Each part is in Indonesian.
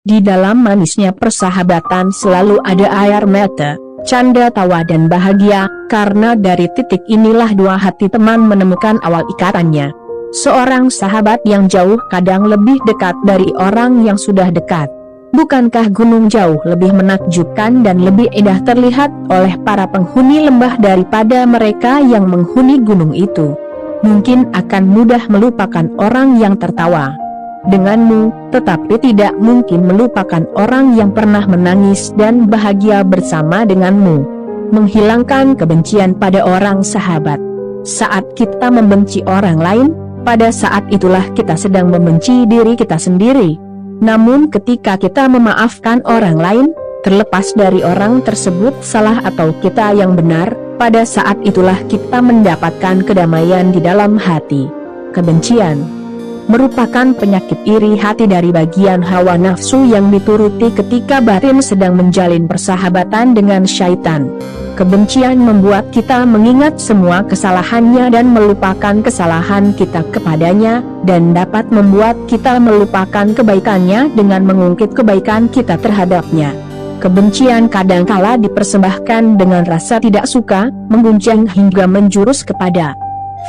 Di dalam manisnya persahabatan selalu ada air mata, canda tawa dan bahagia, karena dari titik inilah dua hati teman menemukan awal ikatannya. Seorang sahabat yang jauh kadang lebih dekat dari orang yang sudah dekat. Bukankah gunung jauh lebih menakjubkan dan lebih indah terlihat oleh para penghuni lembah daripada mereka yang menghuni gunung itu? Mungkin akan mudah melupakan orang yang tertawa denganmu, tetapi tidak mungkin melupakan orang yang pernah menangis dan bahagia bersama denganmu. Menghilangkan kebencian pada orang sahabat. Saat kita membenci orang lain, pada saat itulah kita sedang membenci diri kita sendiri. Namun ketika kita memaafkan orang lain, terlepas dari orang tersebut salah atau kita yang benar, pada saat itulah kita mendapatkan kedamaian di dalam hati. Kebencian merupakan penyakit iri hati dari bagian hawa nafsu yang dituruti ketika batin sedang menjalin persahabatan dengan syaitan. Kebencian membuat kita mengingat semua kesalahannya dan melupakan kesalahan kita kepadanya, dan dapat membuat kita melupakan kebaikannya dengan mengungkit kebaikan kita terhadapnya. Kebencian kadangkala dipersembahkan dengan rasa tidak suka, mengguncang hingga menjurus kepada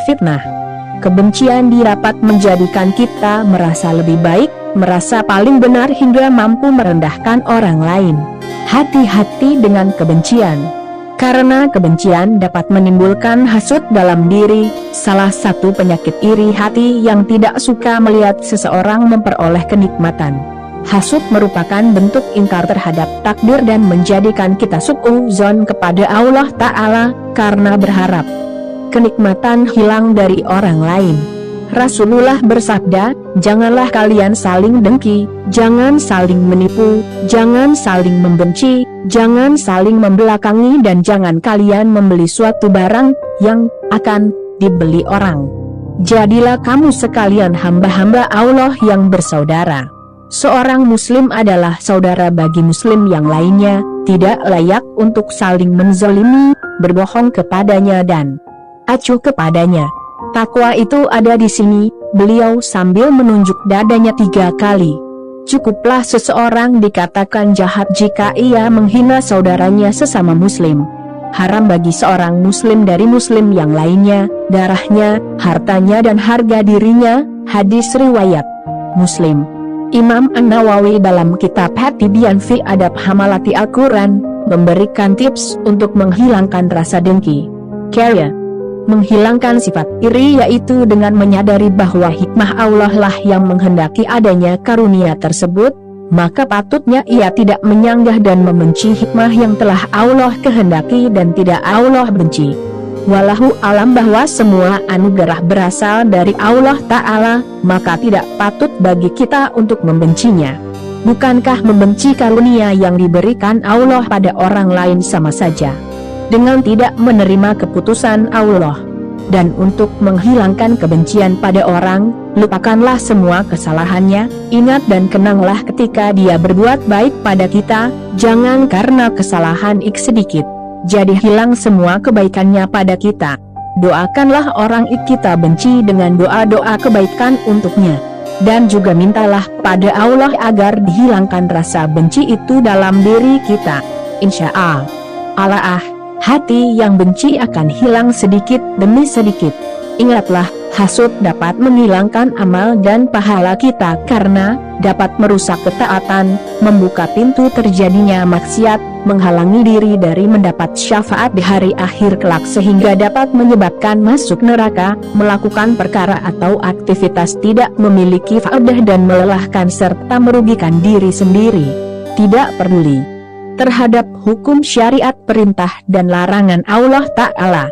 fitnah. Kebencian dapat menjadikan kita merasa lebih baik, merasa paling benar hingga mampu merendahkan orang lain. Hati-hati dengan kebencian. Karena kebencian dapat menimbulkan hasut dalam diri, salah satu penyakit iri hati yang tidak suka melihat seseorang memperoleh kenikmatan. Hasut merupakan bentuk ingkar terhadap takdir dan menjadikan kita suudzon kepada Allah Ta'ala, karena berharap kenikmatan hilang dari orang lain. Rasulullah bersabda, janganlah kalian saling dengki, jangan saling menipu, jangan saling membenci, jangan saling membelakangi, dan jangan kalian membeli suatu barang yang akan dibeli orang. Jadilah kamu sekalian hamba-hamba Allah yang bersaudara. Seorang muslim adalah saudara bagi muslim yang lainnya, tidak layak untuk saling menzalimi, berbohong kepadanya dan acuh kepadanya. Takwa itu ada di sini, beliau sambil menunjuk dadanya 3 kali. Cukuplah seseorang dikatakan jahat jika ia menghina saudaranya sesama muslim. Haram bagi seorang muslim dari muslim yang lainnya, darahnya, hartanya dan harga dirinya. Hadis riwayat Muslim. Imam An-Nawawi dalam kitab At-Tibyan fi Adab Hamalati Al-Quran memberikan tips untuk menghilangkan rasa dengki. Karya menghilangkan sifat iri yaitu dengan menyadari bahwa hikmah Allah lah yang menghendaki adanya karunia tersebut, maka patutnya ia tidak menyanggah dan membenci hikmah yang telah Allah kehendaki dan tidak Allah benci. Wallahu alam bahwa semua anugerah berasal dari Allah Ta'ala, maka tidak patut bagi kita untuk membencinya. Bukankah membenci karunia yang diberikan Allah pada orang lain sama saja dengan tidak menerima keputusan Allah? Dan untuk menghilangkan kebencian pada orang, lupakanlah semua kesalahannya, ingat dan kenanglah ketika dia berbuat baik pada kita, jangan karena kesalahan sedikit jadi hilang semua kebaikannya pada kita. Doakanlah orang kita benci dengan doa-doa kebaikan untuknya, dan juga mintalah pada Allah agar dihilangkan rasa benci itu dalam diri kita. Insya Allah, hati yang benci akan hilang sedikit demi sedikit. Ingatlah, hasut dapat menghilangkan amal dan pahala kita karena dapat merusak ketaatan, membuka pintu terjadinya maksiat, menghalangi diri dari mendapat syafaat di hari akhir kelak sehingga dapat menyebabkan masuk neraka, melakukan perkara atau aktivitas tidak memiliki faedah dan melelahkan serta merugikan diri sendiri. Tidak peduli terhadap hukum syariat, perintah dan larangan Allah Ta'ala.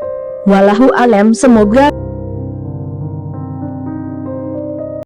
Wallahu alam. Semoga